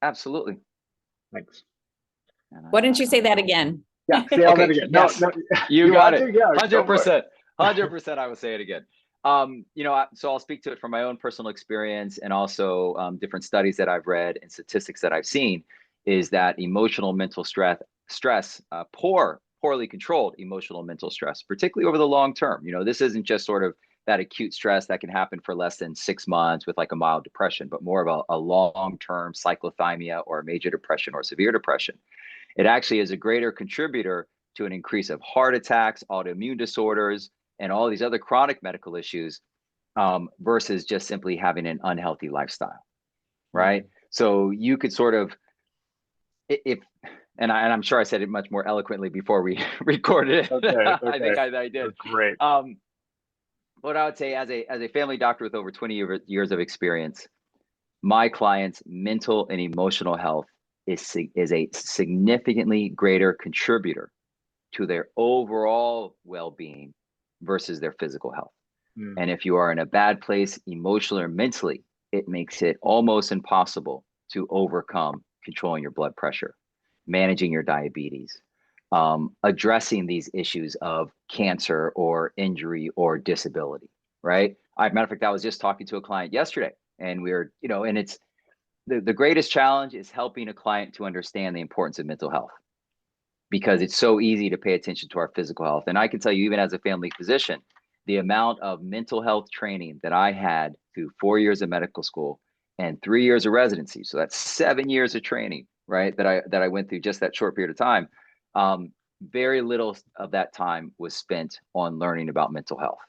Absolutely. Thanks. Why didn't you say that again? Yeah, say all that Okay, again. yes, No, you you got want it. to? Yeah, go for it. 100%. 100%, I will say it again. So I'll speak to it from my own personal experience and also different studies that I've read and statistics that I've seen, is that emotional mental stress, poorly controlled emotional mental stress, particularly over the long term. This isn't just sort of that acute stress that can happen for less than 6 months with like a mild depression, but more of a long-term cyclothymia or major depression or severe depression. It actually is a greater contributor to an increase of heart attacks, autoimmune disorders, and all these other chronic medical issues, versus just simply having an unhealthy lifestyle, right? So you could sort of, if, and I'm sure I said it much more eloquently before we recorded it. Okay. I think I did. That's great. What I would say, as a family doctor with over 20 years of experience, my clients' mental and emotional health is a significantly greater contributor to their overall well-being versus their physical health. And if you are in a bad place emotionally or mentally, it makes it almost impossible to overcome controlling your blood pressure, managing your diabetes, addressing these issues of cancer or injury or disability, right? Matter of fact, I was just talking to a client yesterday, and we were, and it's the greatest challenge is helping a client to understand the importance of mental health, because it's so easy to pay attention to our physical health. And I can tell you, even as a family physician, the amount of mental health training that I had through 4 years of medical school and 3 years of residency, so that's 7 years of training, right, that I went through just that short period of time. Very little of that time was spent on learning about mental health.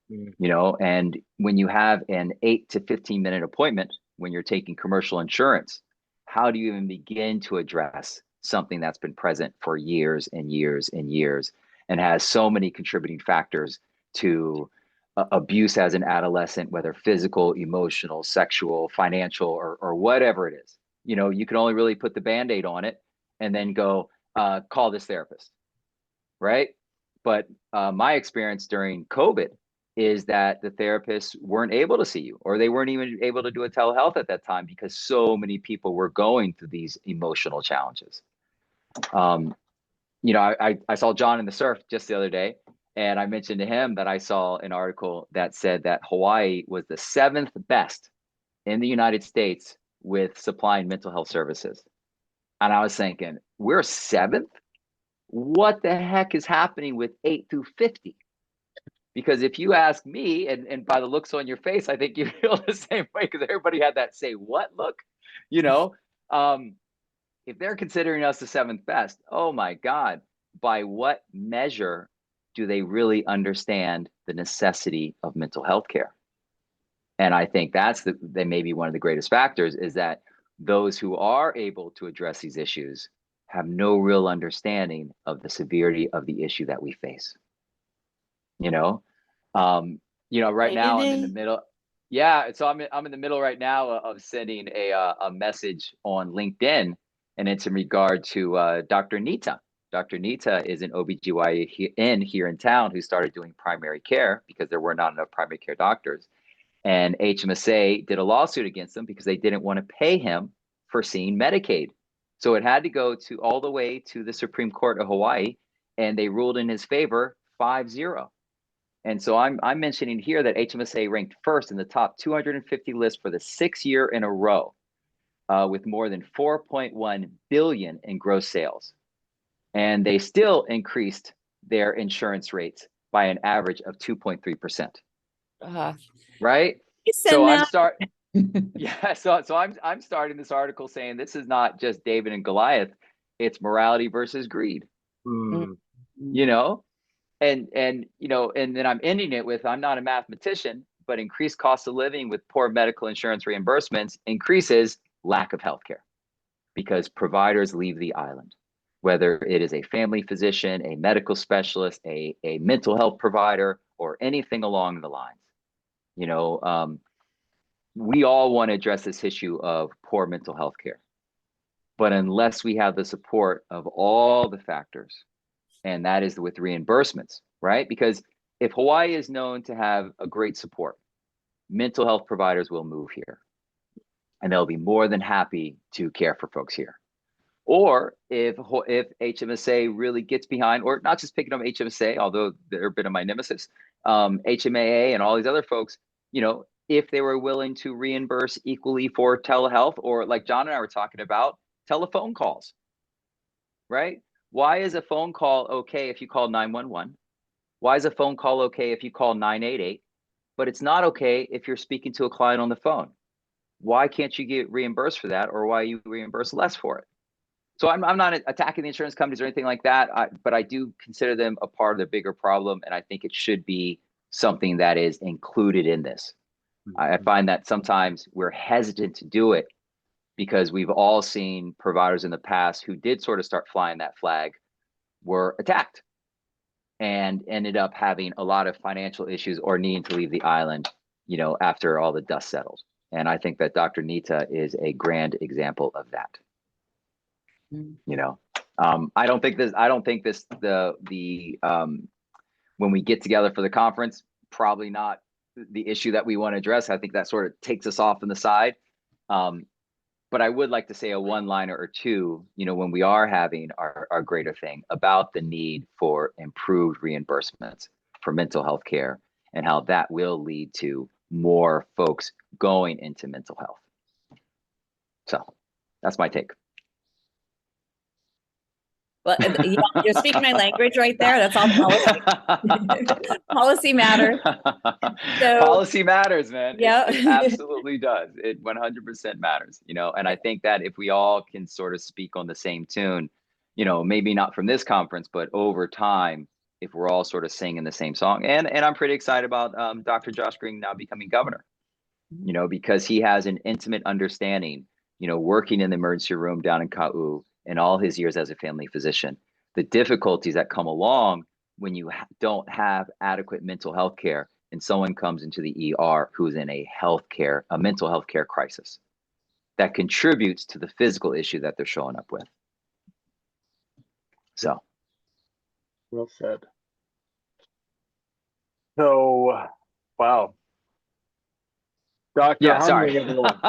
And when you have an 8 to 15-minute appointment, when you're taking commercial insurance, how do you even begin to address something that's been present for years and years and years and has so many contributing factors to abuse as an adolescent, whether physical, emotional, sexual, financial, or whatever it is? You can only really put the Band-Aid on it and then go, call this therapist, right? But my experience during COVID is that the therapists weren't able to see you, or they weren't even able to do a telehealth at that time because so many people were going through these emotional challenges. I saw John in the surf just the other day, and I mentioned to him that I saw an article that said that Hawaii was the 7th best in the United States with supplying mental health services. And I was thinking, we're 7th? What the heck is happening with 8 through 50? Because if you ask me, and by the looks on your face, I think you feel the same way, because everybody had that say what look, if they're considering us the 7th best, oh my God, by what measure do they really understand the necessity of mental health care? And I think that may be one of the greatest factors, is that those who are able to address these issues have no real understanding of the severity of the issue that we face. Right now I'm in the middle. Yeah, so I'm in the middle right now of sending a message on LinkedIn, and it's in regard to Dr. Nita. Dr. Nita is an OBGYN here in town who started doing primary care because there were not enough primary care doctors. And HMSA did a lawsuit against them because they didn't want to pay him for seeing Medicaid. So it had to go all the way to the Supreme Court of Hawaii, and they ruled in his favor 5-0. And so I'm mentioning here that HMSA ranked first in the top 250 list for the 6th year in a row, with more than 4.1 billion in gross sales. And they still increased their insurance rates by an average of 2.3%. Right? So I'm I'm starting this article saying this is not just David and Goliath, it's morality versus greed. And then I'm ending it with, I'm not a mathematician, but increased cost of living with poor medical insurance reimbursements increases lack of healthcare, because providers leave the island, whether it is a family physician, a medical specialist, a mental health provider, or anything along the lines. We all want to address this issue of poor mental health care, but unless we have the support of all the factors, and that is with reimbursements, right? Because if Hawaii is known to have a great support, mental health providers will move here. and they'll be more than happy to care for folks here. Or if HMSA really gets behind, or not just picking up HMSA, although they're a bit of my nemesis, HMAA and all these other folks, you know, if they were willing to reimburse equally for telehealth, or like John and I were talking about, telephone calls, right? Why is a phone call okay if you call 911? Why is a phone call okay if you call 988? But it's not okay if you're speaking to a client on the phone. Why can't you get reimbursed for that, or why you reimburse less for it? So I'm not attacking the insurance companies or anything like that, but I do consider them a part of the bigger problem, and I think it should be something that is included in this. I find that sometimes we're hesitant to do it because we've all seen providers in the past who did sort of start flying that flag were attacked and ended up having a lot of financial issues or needing to leave the island, you know, after all the dust settled. And I think that Dr. Nita is a grand example of that. You know, I don't think when we get together for the conference, probably not the issue that we want to address. I think that sort of takes us off on the side. But I would like to say a one-liner or two, you know, when we are having our greater thing about the need for improved reimbursements for mental health care, and how that will lead to more folks going into mental health. So that's my take. Well, you're speaking my language right there. That's all policy. Policy matters. So, policy matters, man. Yeah. It absolutely does. It 100% matters, you know, and I think that if we all can sort of speak on the same tune, you know, maybe not from this conference, but over time, if we're all sort of singing the same song. And I'm pretty excited about Dr. Josh Green now becoming governor, you know, because he has an intimate understanding, you know, working in the emergency room down in Ka'u, in all his years as a family physician, the difficulties that come along when you don't have adequate mental health care and someone comes into the ER who's in a mental health care crisis that contributes to the physical issue that they're showing up with. So. Well said. So, wow. Dr. Yeah, sorry. everyone.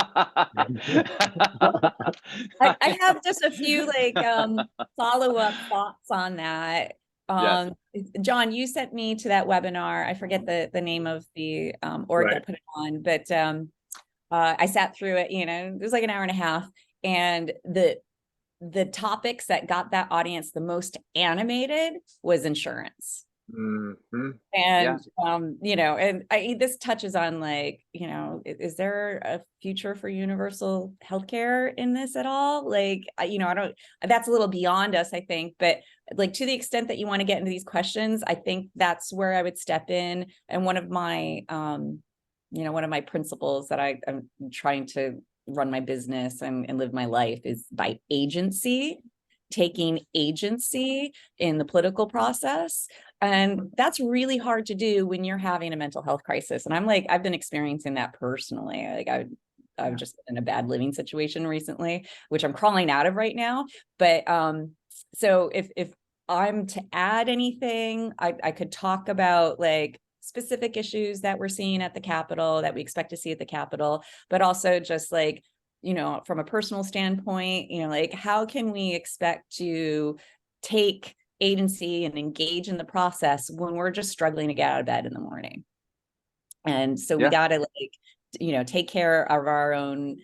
I have just a few follow-up thoughts on that. Yes. John, you sent me to that webinar. I forget the name of the org that put it on, but I sat through it, you know, it was like an hour and a half, and the topics that got that audience the most animated was insurance. Mm-hmm. And you know, and this touches on, like, you know, is there a future for universal healthcare in this at all? Like, you know, that's a little beyond us, I think, but like, to the extent that you want to get into these questions, I think that's where I would step in. And one of my you know, one of my principles that I'm trying to run my business and live my life is by agency, taking agency in the political process. And that's really hard to do when you're having a mental health crisis. And I've been experiencing that personally. Like I've just been in a bad living situation recently, which I'm crawling out of right now. But so if I'm to add anything, I could talk about like specific issues that we're seeing at the Capitol, that we expect to see at the Capitol, but also just like, you know, from a personal standpoint, you know, like, how can we expect to take agency and engage in the process when we're just struggling to get out of bed in the morning? And so we got to, like, you know, take care of our own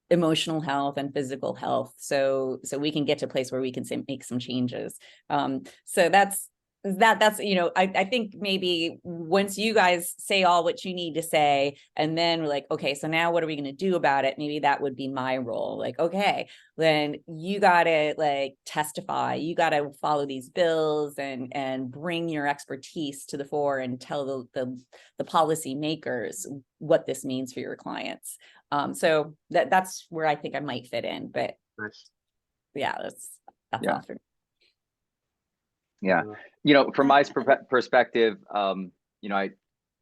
emotional health and physical health, so we can get to a place where we can make some changes. So that's you know, I think maybe once you guys say all what you need to say, and then we're like, okay, so now what are we going to do about it? Maybe that would be my role. Like, okay, then you got to like testify, you got to follow these bills and bring your expertise to the fore and tell the policy makers what this means for your clients. So that's where I think I might fit in, but yeah, that's all for me. Yeah. You know, from my perspective, you know,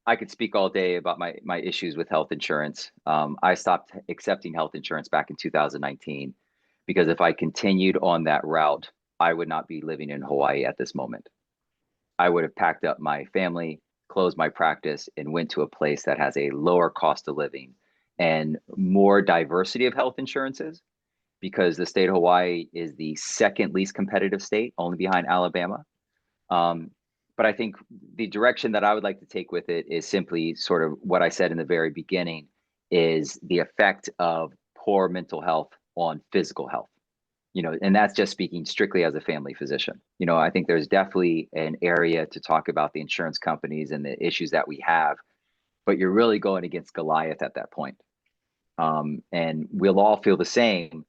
I could speak all day about my issues with health insurance. I stopped accepting health insurance back in 2019 because if I continued on that route, I would not be living in Hawaii at this moment. I would have packed up my family, closed my practice, and went to a place that has a lower cost of living and more diversity of health insurances, because the state of Hawaii is the second least competitive state, only behind Alabama. But I think the direction that I would like to take with it is simply sort of what I said in the very beginning, is the effect of poor mental health on physical health. And that's just speaking strictly as a family physician. I think there's definitely an area to talk about the insurance companies and the issues that we have, but you're really going against Goliath at that point. And we'll all feel the same,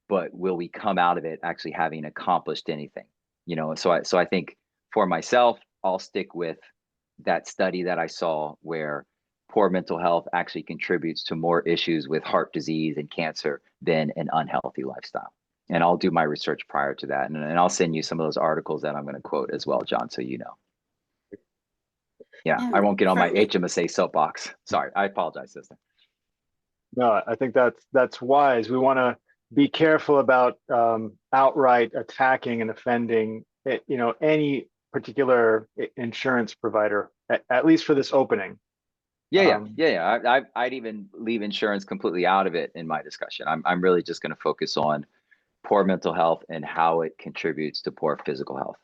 but will we come out of it actually having accomplished anything? So I think for myself, I'll stick with that study that I saw where poor mental health actually contributes to more issues with heart disease and cancer than an unhealthy lifestyle. And I'll do my research prior to that. And I'll send you some of those articles that I'm going to quote as well, John, so you know. Yeah, I won't get on my HMSA soapbox. Sorry, I apologize, sister. No, I think that's wise. We want to be careful about outright attacking and offending, any particular insurance provider, at least for this opening. Yeah. I'd even leave insurance completely out of it in my discussion. I'm really just going to focus on poor mental health and how it contributes to poor physical health.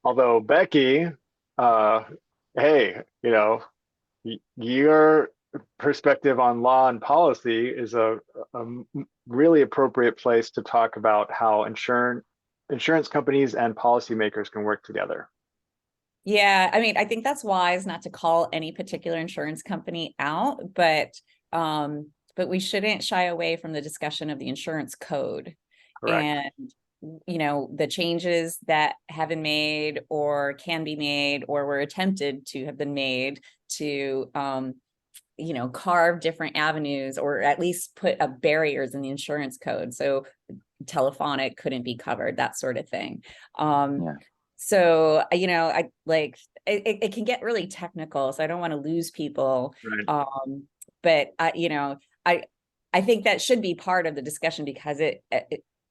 Although Becky, hey, your perspective on law and policy is a really appropriate place to talk about how insurance companies and policymakers can work together. Yeah, I mean, I think that's wise not to call any particular insurance company out, but we shouldn't shy away from the discussion of the insurance code. Correct. And the changes that have been made or can be made or were attempted to have been made to carve different avenues, or at least put up barriers in the insurance code. So telephonic couldn't be covered, that sort of thing. So, I like it can get really technical, so I don't want to lose people. Right. But I think that should be part of the discussion, because it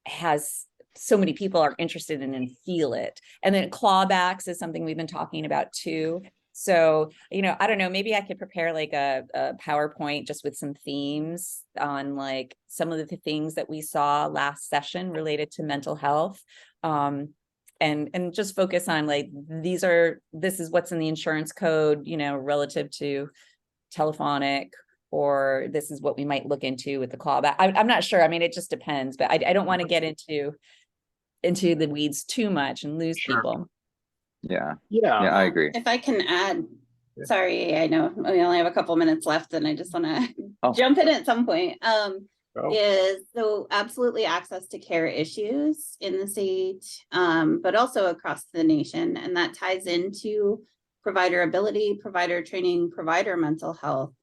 has so many people are interested in and feel it. And then clawbacks is something we've been talking about too. So, I don't know, maybe I could prepare like a PowerPoint just with some themes on like some of the things that we saw last session related to mental health. And just focus on like, this is what's in the insurance code, relative to telephonic, or this is what we might look into with the clawback. I'm not sure. I mean, it just depends, but I don't want to get into the weeds too much and lose people. Yeah, I agree. If I can add, sorry, I know we only have a couple minutes left and I just want to jump in at some point. Is so absolutely access to care issues in the state, but also across the nation. And that ties into provider ability, provider training, provider mental health,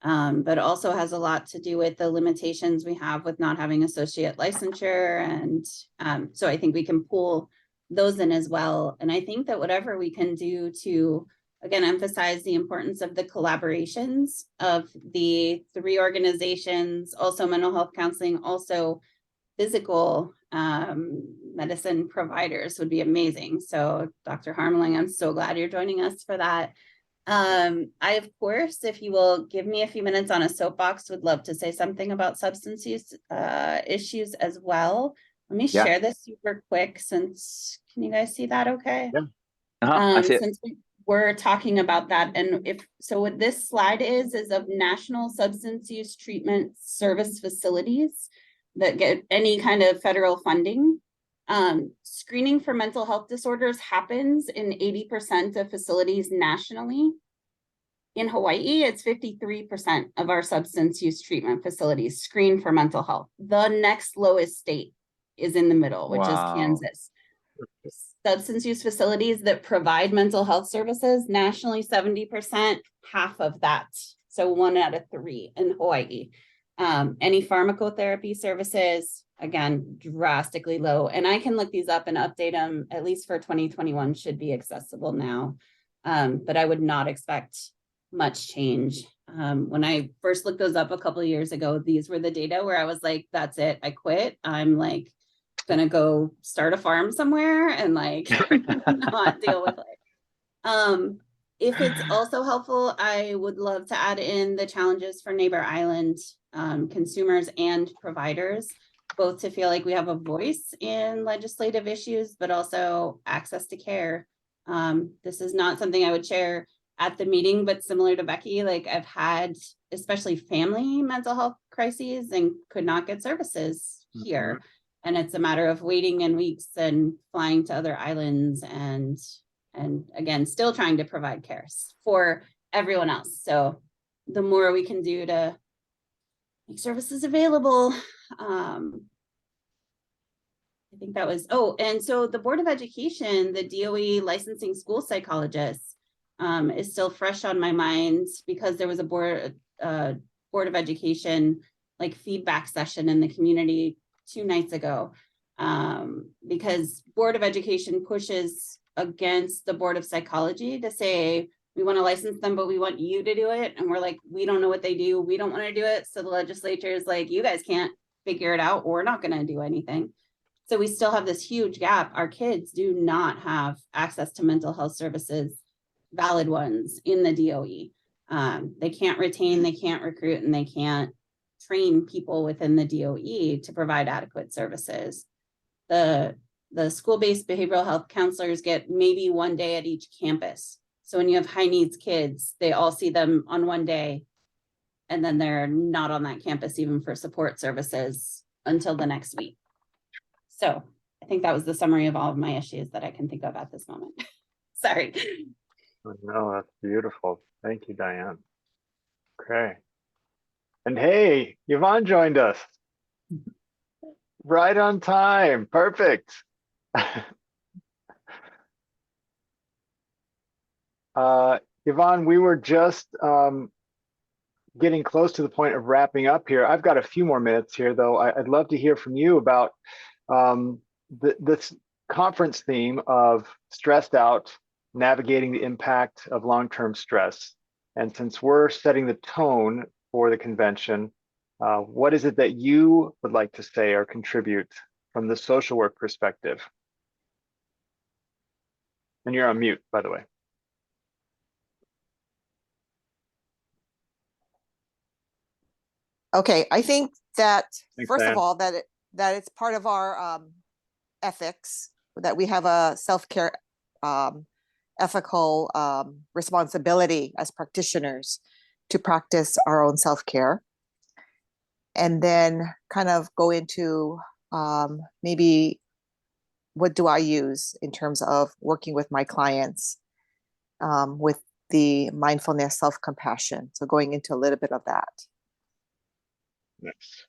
but also has a lot to do with the limitations we have with not having associate licensure. And so I think we can pull those in as well. And I think that whatever we can do to, again, emphasize the importance of the collaborations of the 3 organizations, also mental health counseling, also physical medicine providers would be amazing. So Dr. Harmeling, I'm so glad you're joining us for that. I, of course, if you will give me a few minutes on a soapbox, would love to say something about substance use issues as well. Let me share this super quick, since, can you guys see that okay? Yeah. I see it. Since we're talking about that, and what this slide is of national substance use treatment service facilities that get any kind of federal funding. Screening for mental health disorders happens in 80% of facilities nationally. In Hawaii, it's 53% of our substance use treatment facilities screen for mental health. The next lowest state is in the middle, which is Kansas. Substance use facilities that provide mental health services nationally, 70%, half of that. So 1 out of 3 in Hawaii. Any pharmacotherapy services, again, drastically low. And I can look these up and update them, at least for 2021, should be accessible now. But I would not expect much change. When I first looked those up a couple of years ago, these were the data where I was like, that's it, I quit. I'm like gonna go start a farm somewhere and like not deal with it. If it's also helpful, I would love to add in the challenges for Neighbor Island consumers and providers, both to feel like we have a voice in legislative issues, but also access to care. This is not something I would share at the meeting, but similar to Becky, like I've had especially family mental health crises and could not get services here. And it's a matter of waiting in weeks and flying to other islands and again, still trying to provide care for everyone else. So the more we can do to make services available, I think that was, and so the Board of Education, the DOE licensing school psychologists is still fresh on my mind because there was a Board of Education like feedback session in the community 2 nights ago, because Board of Education pushes against the Board of Psychology to say, we want to license them, but we want you to do it. And we're like, we don't know what they do. We don't want to do it. So the legislature is like, you guys can't figure it out. We're not going to do anything. So we still have this huge gap. Our kids do not have access to mental health services, valid ones in the DOE. They can't retain, they can't recruit, and they can't train people within the DOE to provide adequate services. The school-based behavioral health counselors get maybe 1 day at each campus. So when you have high needs kids, they all see them on 1 day, and then they're not on that campus even for support services until the next week. So I think that was the summary of all of my issues that I can think of at this moment. Sorry. No, that's beautiful. Thank you, Diane. Okay. And hey, Yvonne joined us. Right on time. Perfect. Yvonne, we were just getting close to the point of wrapping up here. I've got a few more minutes here, though. I'd love to hear from you about this conference theme of stressed out, navigating the impact of long-term stress. And since we're setting the tone for the convention, what is it that you would like to say or contribute from the social work perspective? And you're on mute, by the way. Okay, I think that Thanks, first Diane. of all, that it's part of our ethics that we have a self-care ethical responsibility as practitioners to practice our own self-care, and then kind of go into maybe what do I use in terms of working with my clients with the mindfulness, self-compassion. So going into a little bit of that. Nice.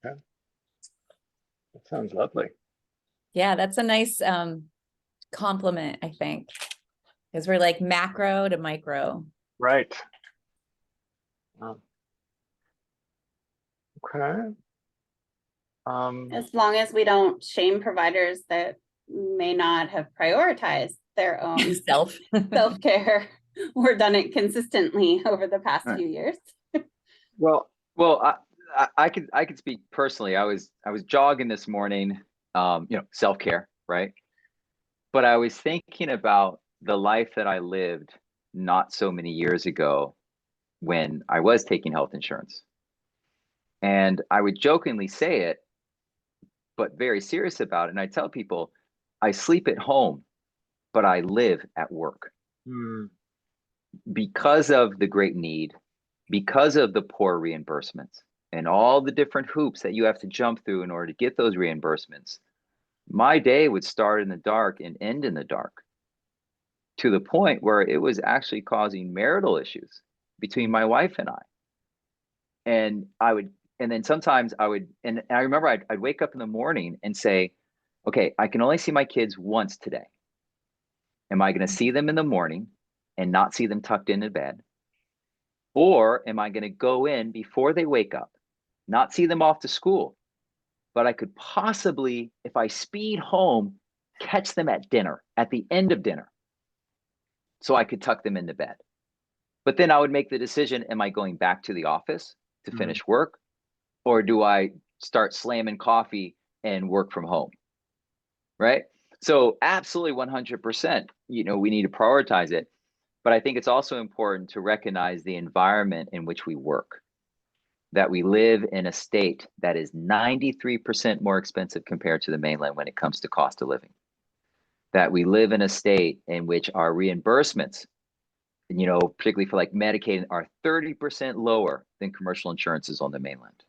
Okay. That sounds lovely. Yeah, that's a nice compliment, I think, because we're like macro to micro. Right. Okay. As long as we don't shame providers that may not have prioritized their own self-care or done it consistently over the past few years. Well, I could speak personally. I was jogging this morning, self-care, right? But I was thinking about the life that I lived not so many years ago when I was taking health insurance. And I would jokingly say it, but very serious about it. And I tell people, I sleep at home, but I live at work. Because of the great need, because of the poor reimbursements, and all the different hoops that you have to jump through in order to get those reimbursements, my day would start in the dark and end in the dark, to the point where it was actually causing marital issues between my wife and I. And then sometimes I remember I'd wake up in the morning and say, okay, I can only see my kids once today. Am I going to see them in the morning and not see them tucked into bed? Or am I going to go in before they wake up, not see them off to school, but I could possibly, if I speed home, catch them at dinner, at the end of dinner, so I could tuck them into bed. But then I would make the decision, am I going back to the office to finish work, or do I start slamming coffee and work from home, right? So absolutely 100%, we need to prioritize it. But I think it's also important to recognize the environment in which we work, that we live in a state that is 93% more expensive compared to the mainland when it comes to cost of living, that we live in a state in which our reimbursements, you know, particularly for like Medicaid, are 30% lower than commercial insurances on the mainland.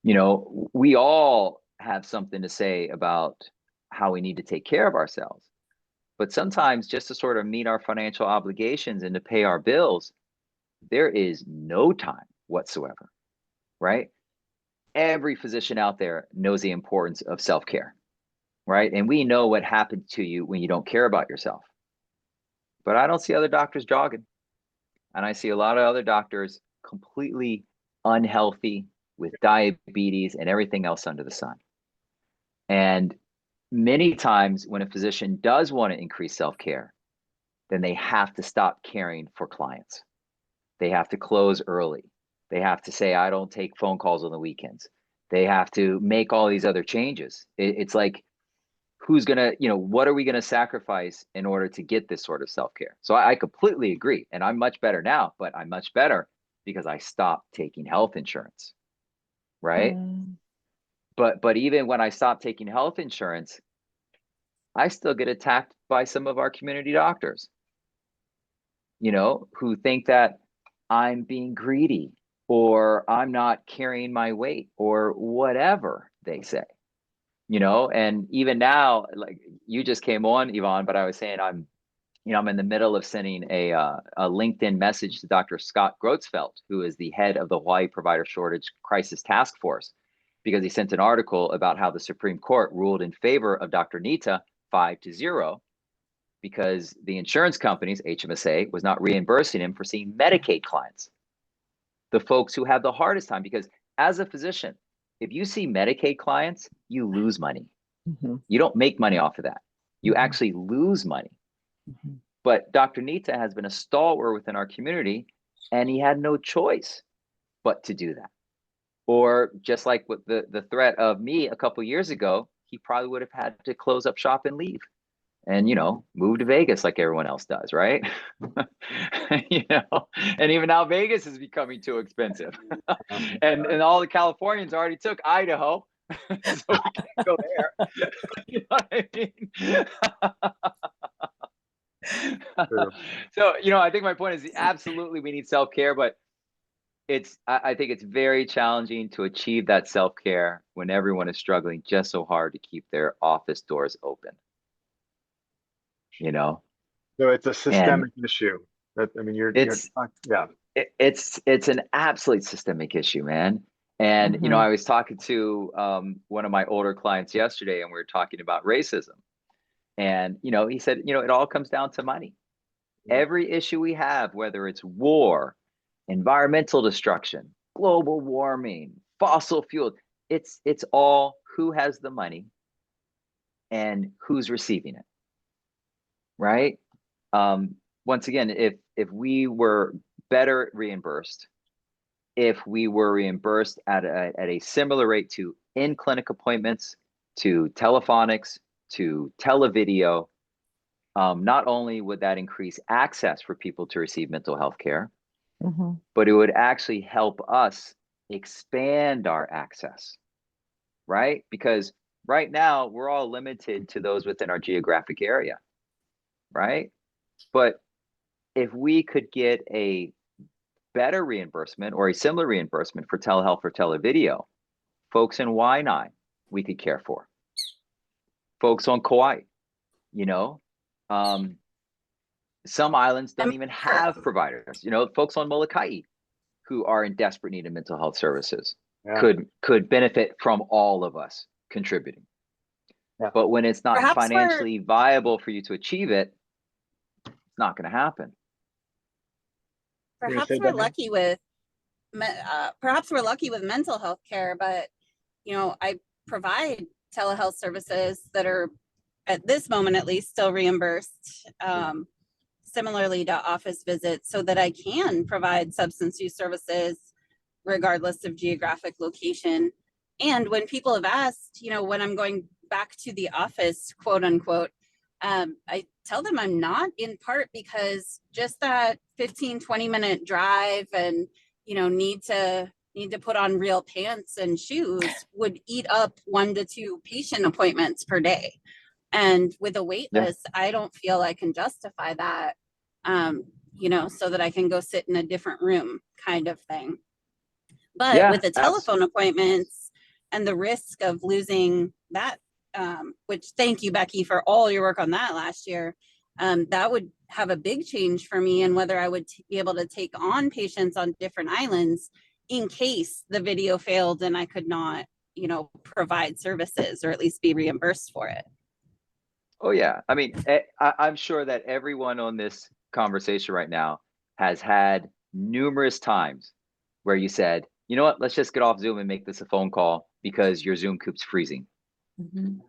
You know, we all have something to say about how we need to take care of ourselves. But sometimes just to sort of meet our financial obligations and to pay our bills, there is no time whatsoever, right? Every physician out there knows the importance of self-care, right? And we know what happens to you when you don't care about yourself. But I don't see other doctors jogging. And I see a lot of other doctors completely unhealthy with diabetes and everything else under the sun. And many times when a physician does want to increase self-care, then they have to stop caring for clients. They have to close early. They have to say, I don't take phone calls on the weekends. They have to make all these other changes. It's like, who's gonna, you know, what are we gonna sacrifice in order to get this sort of self-care? So I completely agree. And I'm much better now, but I'm much better because I stopped taking health insurance, right? But even when I stopped taking health insurance, I still get attacked by some of our community doctors, you know, who think that I'm being greedy or I'm not carrying my weight or whatever they say, you know. And even now, like you just came on, Yvonne, but I was saying I'm in the middle of sending a LinkedIn message to Dr. Scott Grotzfeld, who is the head of the Hawaii Provider Shortage Crisis Task Force, because he sent an article about how the Supreme Court ruled in favor of Dr. Nita 5-0 because the insurance companies, HMSA, was not reimbursing him for seeing Medicaid clients, the folks who have the hardest time. Because as a physician, if you see Medicaid clients, you lose money. You don't make money off of that. You actually lose money. But Dr. Nita has been a stalwart within our community, and he had no choice but to do that. Or just like with the threat of me a couple of years ago, he probably would have had to close up shop and leave and, you know, move to Vegas like everyone else does, right? You know, and even now Vegas is becoming too expensive. and all the Californians already took Idaho, so we can't go there. You know what I mean? So, you know, I think my point is absolutely we need self-care, but I think it's very challenging to achieve that self-care when everyone is struggling just so hard to keep their office doors open. You know? So it's a systemic issue. That, I mean, it's an absolute systemic issue, man. And you know, I was talking to one of my older clients yesterday, and we were talking about racism. And you know, he said, you know, it all comes down to money. Every issue we have, whether it's war, environmental destruction, global warming, fossil fuel, it's all who has the money and who's receiving it, right? Once again, if we were better reimbursed, if we were reimbursed at a similar rate to in-clinic appointments, to telephonics, to televideo, not only would that increase access for people to receive mental health care, but it would actually help us expand our access, right? Because right now we're all limited to those within our geographic area, right? But if we could get a better reimbursement or a similar reimbursement for telehealth or televideo, folks in Waianae we could care for, folks on Kauai, you know, some islands don't even have providers, you know, folks on Molokai who are in desperate need of mental health services could benefit from all of us contributing. But when it's not financially viable for you to achieve it, it's not going to happen. Perhaps we're lucky with mental health care, but you know, I provide telehealth services that are at this moment at least still reimbursed, similarly to office visits, so that I can provide substance use services regardless of geographic location. And when people have asked, you know, when I'm going back to the office, quote unquote, I tell them I'm not, in part because just that 15-20 minute drive and, you know, need to put on real pants and shoes would eat up 1 to 2 patient appointments per day. And with a wait list, I don't feel I can justify that, you know, so that I can go sit in a different room kind of thing. But with the telephone appointments and the risk of losing that, which thank you, Becky, for all your work on that last year, that would have a big change for me and whether I would be able to take on patients on different islands in case the video failed and I could not, you know, provide services or at least be reimbursed for it. Oh yeah. I mean, I'm sure that everyone on this conversation right now has had numerous times where you said, you know what, let's just get off Zoom and make this a phone call because your Zoom coup's freezing. 100%.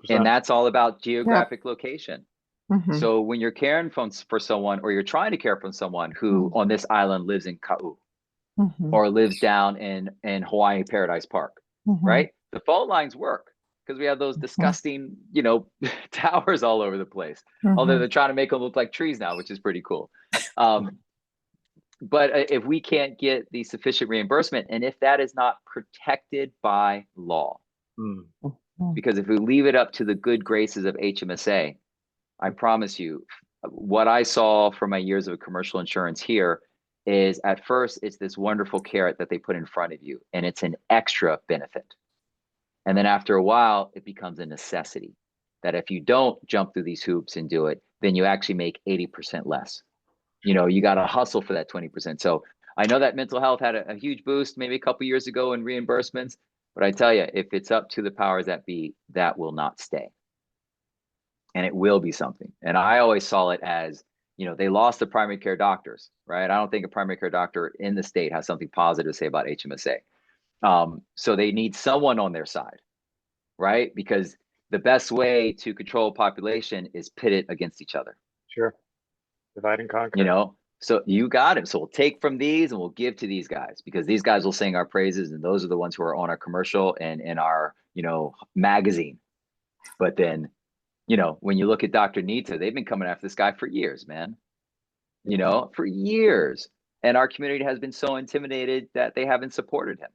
And that's all about geographic location. Mhm. So when you're caring for someone, or you're trying to care for someone who on this island lives in Kau Mhm. or lives down in Hawaii Paradise Park, Mhm. right? The phone lines work because we have those disgusting, you know, towers all over the place. Although they're trying to make them look like trees now, which is pretty cool. But if we can't get the sufficient reimbursement, and if that is not protected by law, because if we leave it up to the good graces of HMSA, I promise you, what I saw from my years of commercial insurance here is at first it's this wonderful carrot that they put in front of you, and it's an extra benefit. And then after a while, it becomes a necessity that if you don't jump through these hoops and do it, then you actually make 80% less. You know, you got to hustle for that 20%. So I know that mental health had a huge boost maybe a couple years ago in reimbursements, but I tell you, if it's up to the powers that be, that will not stay. And it will be something. And I always saw it as, you know, they lost the primary care doctors, right? I don't think a primary care doctor in the state has something positive to say about HMSA. So they need someone on their side, right? Because the best way to control a population is pit it against each other. Sure. Divide and conquer. You know, so you got him. So we'll take from these and we'll give to these guys because these guys will sing our praises, and those are the ones who are on our commercial and in our, you know, magazine. But then, you know, when you look at Dr. Nita, they've been coming after this guy for years, man. You know, for years. And our community has been so intimidated that they haven't supported him.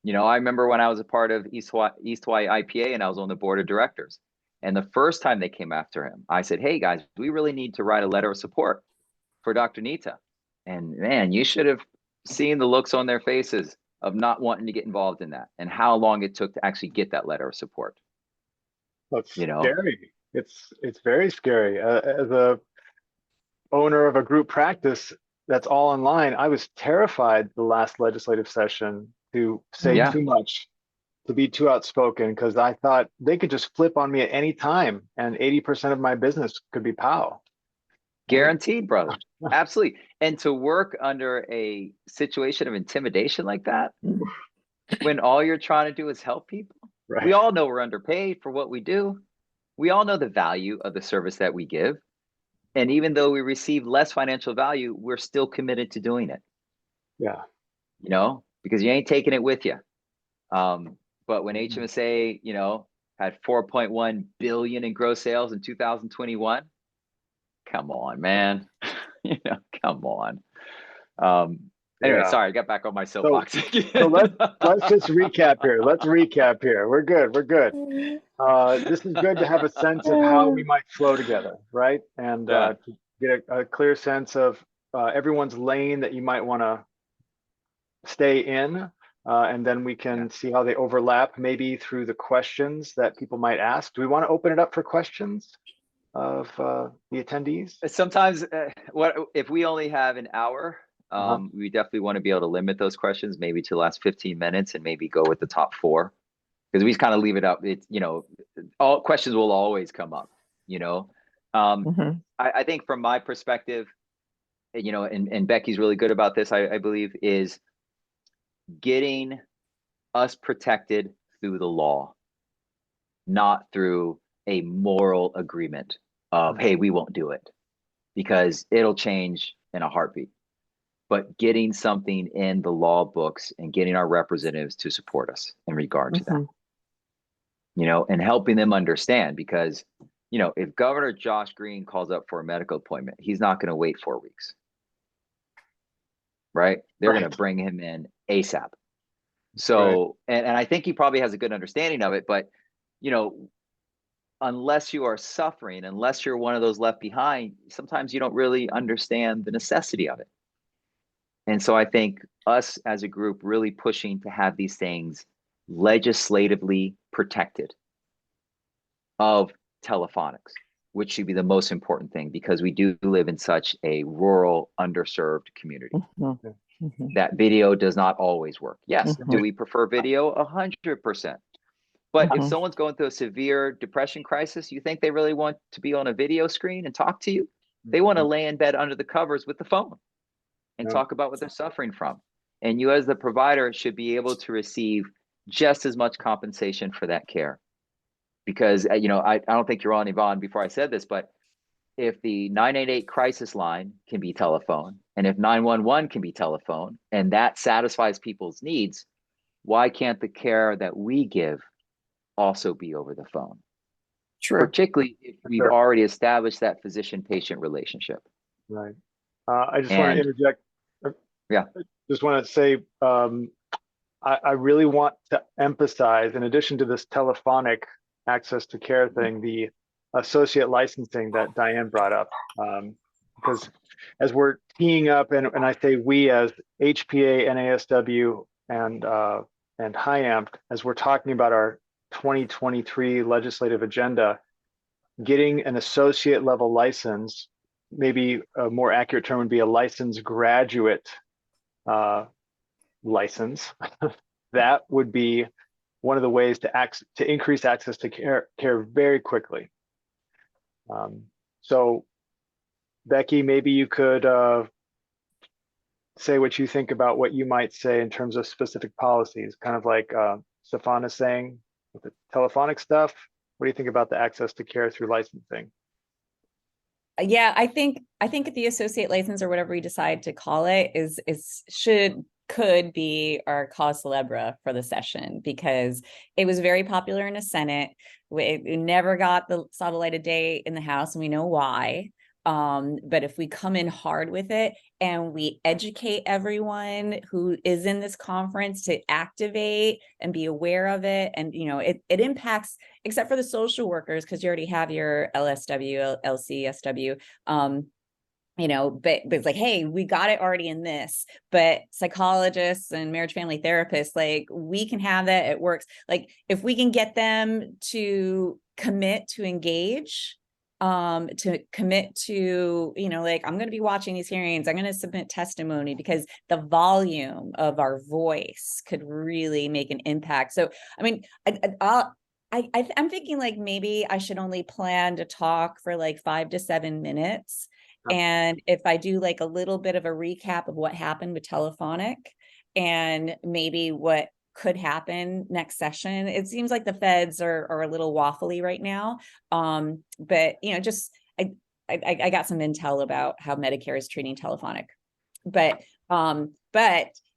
You know, I remember when I was a part of East Hawaii IPA and I was on the board of directors. And the first time they came after him, I said, hey guys, we really need to write a letter of support for Dr. Nita. And man, you should have seen the looks on their faces of not wanting to get involved in that and how long it took to actually get that letter of support. That's you know, scary. It's very scary. As a owner of a group practice that's all online, I was terrified the last legislative session to say too much, to be too outspoken, because I thought they could just flip on me at any time and 80% of my business could be POW. Guaranteed, brother. Absolutely. And to work under a situation of intimidation like that, when all you're trying to do is help people, Right. We all know we're underpaid for what we do. We all know the value of the service that we give. And even though we receive less financial value, we're still committed to doing it. Yeah. You know, because you ain't taking it with you. But when HMSA, you know, had 4.1 billion in gross sales in 2021, come on, man. You know, come on. Anyway, sorry, I got back on my soapbox. So let's just recap here. Let's recap here. We're good. We're good. This is good to have a sense of how we might flow together, right? And to get a clear sense of everyone's lane that you might want to stay in. And then we can see how they overlap, maybe through the questions that people might ask. Do we want to open it up for questions of the attendees? Sometimes what if we only have an hour? We definitely want to be able to limit those questions maybe to the last 15 minutes and maybe go with the top 4, because we just kind of leave it up. It's, you know, all questions will always come up, you know. I think from my perspective, you know, and Becky's really good about this, I believe, is getting us protected through the law, not through a moral agreement of, hey, we won't do it, because it'll change in a heartbeat. But getting something in the law books and getting our representatives to support us in regard to that, you know, and helping them understand, because you know, if Governor Josh Green calls up for a medical appointment, he's not going to wait 4 weeks. Right? They're going to bring him in ASAP. So, and I think he probably has a good understanding of it, but, you know, unless you are suffering, unless you're one of those left behind, sometimes you don't really understand the necessity of it. And so I think us as a group really pushing to have these things legislatively protected of telephonics, which should be the most important thing, because we do live in such a rural, underserved community. That video does not always work. Yes. Do we prefer video? 100%. But if someone's going through a severe depression crisis, you think they really want to be on a video screen and talk to you? They want to lay in bed under the covers with the phone and talk about what they're suffering from. And you as the provider should be able to receive just as much compensation for that care. Because, you know, I don't think you're on, Yvonne, before I said this, but if the 988 crisis line can be telephone, and if 911 can be telephone, and that satisfies people's needs, why can't the care that we give also be over the phone? True. Particularly if we've already established that physician-patient relationship. Right. I just want to interject. Yeah. Just want to say, I really want to emphasize, in addition to this telephonic access to care thing, the associate licensing that Diane brought up. Because as we're teeing up, and I say we as HPA, NASW, and HIAMP, as we're talking about our 2023 legislative agenda, getting an associate level license, maybe a more accurate term would be a licensed graduate license. That would be one of the ways to increase access to care very quickly. So Becky, maybe you could say what you think about what you might say in terms of specific policies, kind of like Stefan is saying with the telephonic stuff. What do you think about the access to care through licensing? Yeah, I think the associate license, or whatever we decide to call it, could be our cause célèbre for the session, because it was very popular in the Senate. It never saw the light of day in the House, and we know why. But if we come in hard with it and we educate everyone who is in this conference to activate and be aware of it, and you know, it impacts, except for the social workers, because you already have your LSW, LCSW, you know, but it's like, hey, we got it already in this, but psychologists and marriage family therapists, like, we can have that, it works. Like, if we can get them to commit to engage, to commit to, you know, like, I'm going to be watching these hearings, I'm going to submit testimony, because the volume of our voice could really make an impact. So, I mean, I'm thinking, like, maybe I should only plan to talk for like 5 to 7 minutes. And if I do like a little bit of a recap of what happened with telephonic and maybe what could happen next session. It seems like the feds are a little waffly right now. But you know, just I got some intel about how Medicare is treating telephonic. But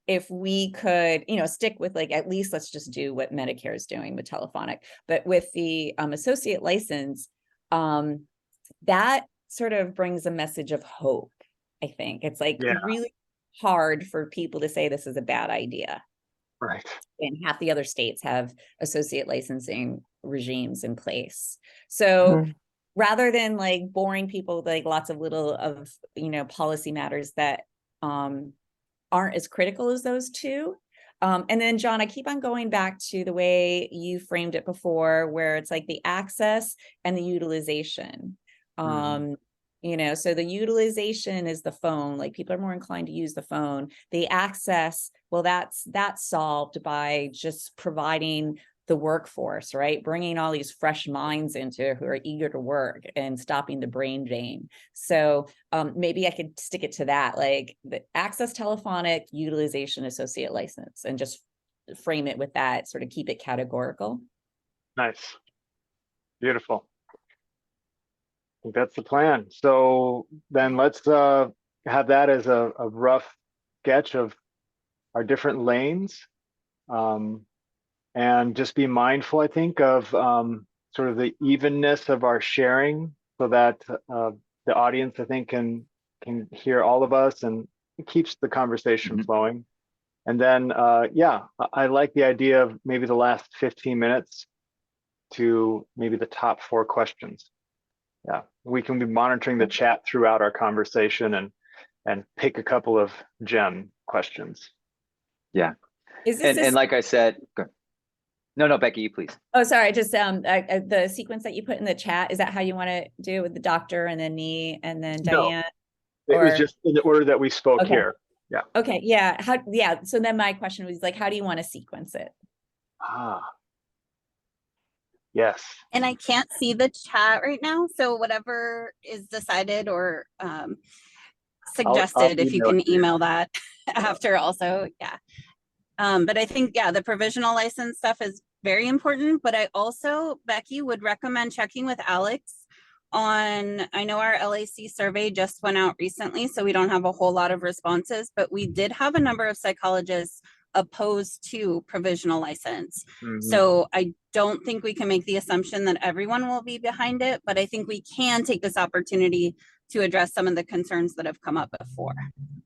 if we could, you know, stick with, like, at least let's just do what Medicare is doing with telephonic. But with the associate license, that sort of brings a message of hope. I think it's like really hard for people to say this is a bad idea. Right. And half the other states have associate licensing regimes in place. So rather than like boring people with like lots of little of, you know, policy matters that aren't as critical as those two. And then, John, I keep on going back to the way you framed it before, where it's like the access and the utilization. You know, so the utilization is the phone, like people are more inclined to use the phone. The access, well, that's solved by just providing the workforce, right? Bringing all these fresh minds into who are eager to work and stopping the brain drain. So maybe I could stick it to that, like the access telephonic, utilization associate license, and just frame it with that, sort of keep it categorical. Nice. Beautiful. I think that's the plan. So then let's have that as a rough sketch of our different lanes, and just be mindful, I think, of sort of the evenness of our sharing so that the audience, I think, can hear all of us, and it keeps the conversation flowing. And then, yeah, I like the idea of maybe the last 15 minutes to maybe the top 4 questions. Yeah, we can be monitoring the chat throughout our conversation and pick a couple of gem questions. Yeah. Is this And like I said, no, Becky, you please. Oh, sorry. Just the sequence that you put in the chat, is that how you want to do it with the doctor and then me and then Diane? No, it was just in the order that we spoke here. Yeah. Okay. Yeah. So then my question was like, how do you want to sequence it? Yes. And I can't see the chat right now. So whatever is decided or suggested, if you can email that after also. Yeah. But I think, yeah, the provisional license stuff is very important. But I also, Becky, would recommend checking with Alex on, I know our LAC survey just went out recently, so we don't have a whole lot of responses, but we did have a number of psychologists opposed to provisional license. So I don't think we can make the assumption that everyone will be behind it, but I think we can take this opportunity to address some of the concerns that have come up before.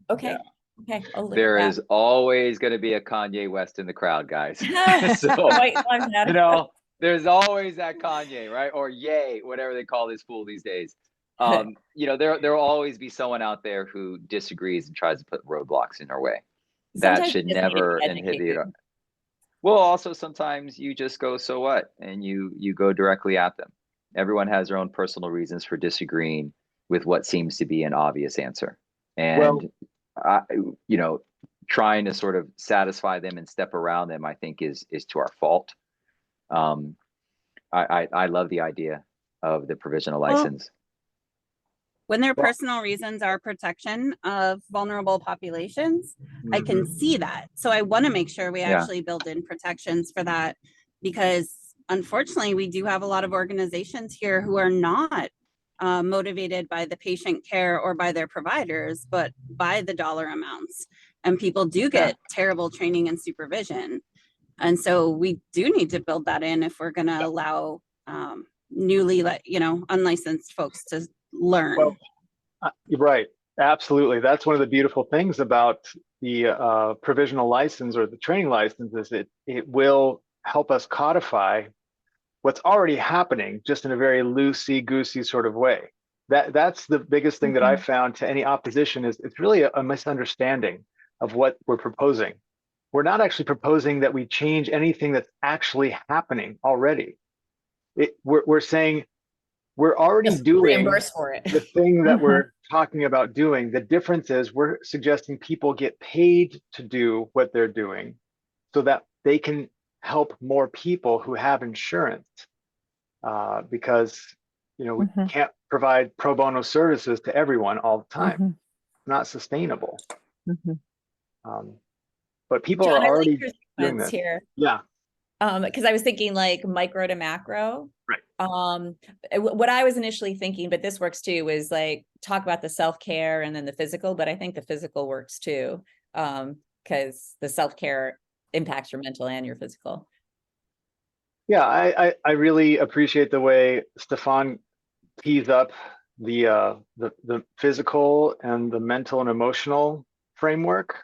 Okay. Yeah. Okay. There is always going to be a Kanye West in the crowd, guys. So, you know, there's always that Kanye, right? Or Ye, whatever they call this fool these days. You know, there will always be someone out there who disagrees and tries to put roadblocks in our way. That should never inhibit. Well, also sometimes you just go, so what? And you go directly at them. Everyone has their own personal reasons for disagreeing with what seems to be an obvious answer. And you know, trying to sort of satisfy them and step around them, I think is to our fault. I love the idea of the provisional license. When their personal reasons are protection of vulnerable populations, I can see that. So I want to make sure we actually build in protections for that, because unfortunately, we do have a lot of organizations here who are not motivated by the patient care or by their providers, but by the dollar amounts. And people do get terrible training and supervision. And so we do need to build that in if we're going to allow newly, unlicensed folks to learn. Well, right. Absolutely. That's one of the beautiful things about the provisional license or the training license is it will help us codify what's already happening, just in a very loosey-goosey sort of way. That's the biggest thing that I found to any opposition is it's really a misunderstanding of what we're proposing. We're not actually proposing that we change anything that's actually happening already. We're saying we're already doing the thing that we're talking about doing. The difference is we're suggesting people get paid to do what they're doing so that they can help more people who have insurance, because we can't provide pro bono services to everyone all the time. It's not sustainable. But people John, are already doing this. Here. Yeah. Because I was thinking like micro to macro. Right. What I was initially thinking, but this works too, is like talk about the self-care and then the physical, but I think the physical works too, because the self-care impacts your mental and your physical. Yeah, I really appreciate the way Stefan tees up the physical and the mental and emotional framework.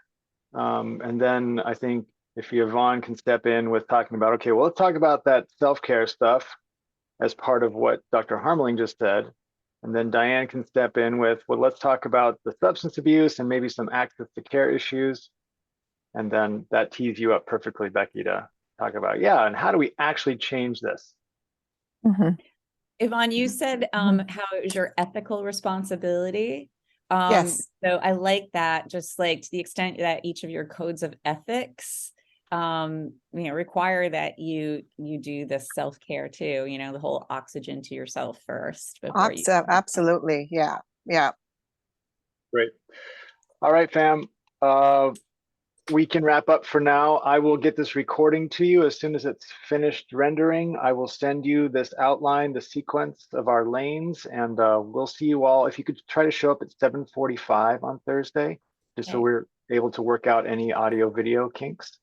And then I think if Yvonne can step in with talking about, okay, well, let's talk about that self-care stuff as part of what Dr. Harmeling just said. And then Diane can step in with, well, let's talk about the substance abuse and maybe some access to care issues. And then that tees you up perfectly, Becky, to talk about, and how do we actually change this? Yvonne, you said how it was your ethical responsibility. Yes. So I like that, just like to the extent that each of your codes of ethics require that you do the self-care too, the whole oxygen to yourself first before absolutely. Yeah. Great. All right, fam. We can wrap up for now. I will get this recording to you as soon as it's finished rendering. I will send you this outline, the sequence of our lanes, and we'll see you all. If you could try to show up at 7:45 on Thursday, just so we're able to work out any audio video kinks.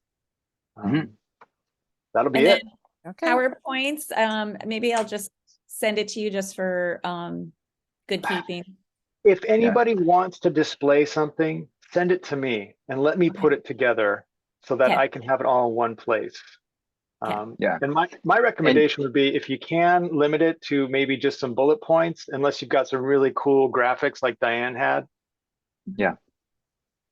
That'll be it. Okay. PowerPoints. Maybe I'll just send it to you just for good keeping. If anybody wants to display something, send it to me and let me put it together so that Okay. I can have it all in one place. Yeah. And my recommendation would be, if you can, limit it to maybe just some bullet points, unless you've got some really cool graphics like Diane had. Yeah.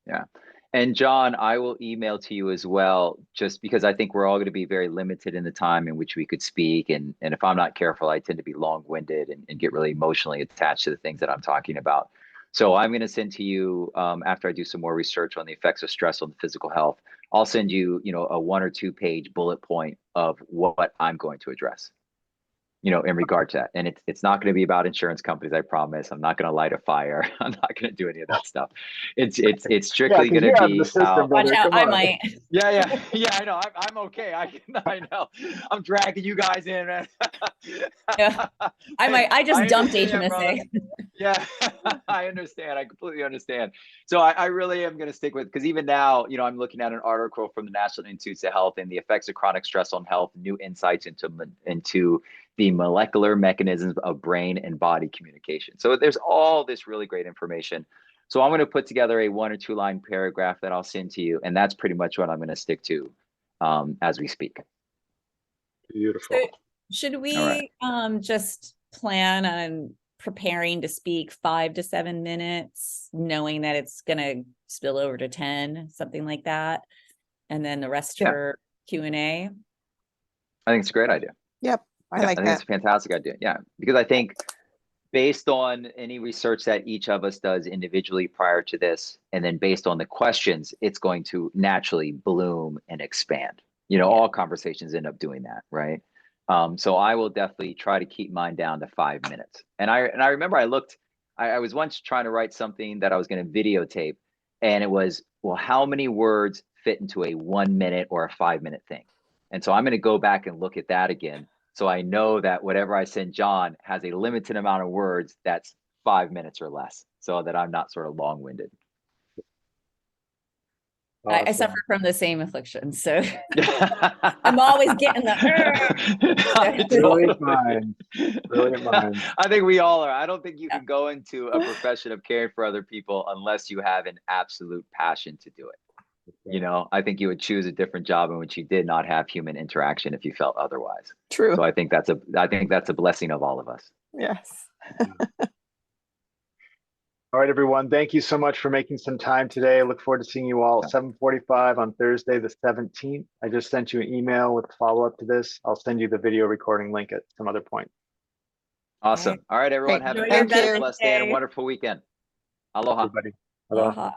Yeah. And John, I will email to you as well, just because I think we're all going to be very limited in the time in which we could speak. And if I'm not careful, I tend to be long-winded and get really emotionally attached to the things that I'm talking about. So I'm going to send to you, after I do some more research on the effects of stress on physical health, I'll send you, a 1 or 2 page bullet point of what I'm going to address, in regard to that. And it's not going to be about insurance companies, I promise. I'm not going to light a fire. I'm not going to do any of that stuff. It's strictly going to be how. Watch out, I might. Yeah, I know. I'm okay. I know. I'm dragging you guys in, man. Yeah, I might. I just dumped HMSA. Yeah, I understand. I completely understand. So I really am going to stick with, because even now, I'm looking at an article from the National Institutes of Health and the effects of chronic stress on health, new insights into the molecular mechanisms of brain and body communication. So there's all this really great information. So I'm going to put together a 1 or 2 line paragraph that I'll send to you. And that's pretty much what I'm going to stick to as we speak. Beautiful. So should we just plan on preparing to speak 5 to 7 minutes, knowing that it's going to spill over to 10, something like that, and then the rest for Q&A? I think it's a great idea. Yep. I think it's a fantastic idea. Yeah, because I think based on any research that each of us does individually prior to this, and then based on the questions, it's going to naturally bloom and expand. All conversations end up doing that, right? So I will definitely try to keep mine down to 5 minutes. And I remember I was once trying to write something that I was going to videotape, and it was, well, how many words fit into a 1 minute or a 5 minute thing? And so I'm going to go back and look at that again. So I know that whatever I send John has a limited amount of words that's 5 minutes or less, so that I'm not sort of long-winded. Awesome. I suffer from the same affliction, so I'm always getting the Brilliant mind. Brilliant mind. I think we all are. I don't think you can go into a profession of caring for other people unless you have an absolute passion to do it. I think you would choose a different job in which you did not have human interaction if you felt otherwise. True. So I think that's a blessing of all of us. Yes. All right, everyone. Thank you so much for making some time today. I look forward to seeing you all at 7:45 on Thursday, the 17th. I just sent you an email with a follow-up to this. I'll send you the video recording link at some other point. Awesome. All right, everyone. Great. Have a Thank you. blessed day and a wonderful weekend. Aloha. Everybody. Aloha.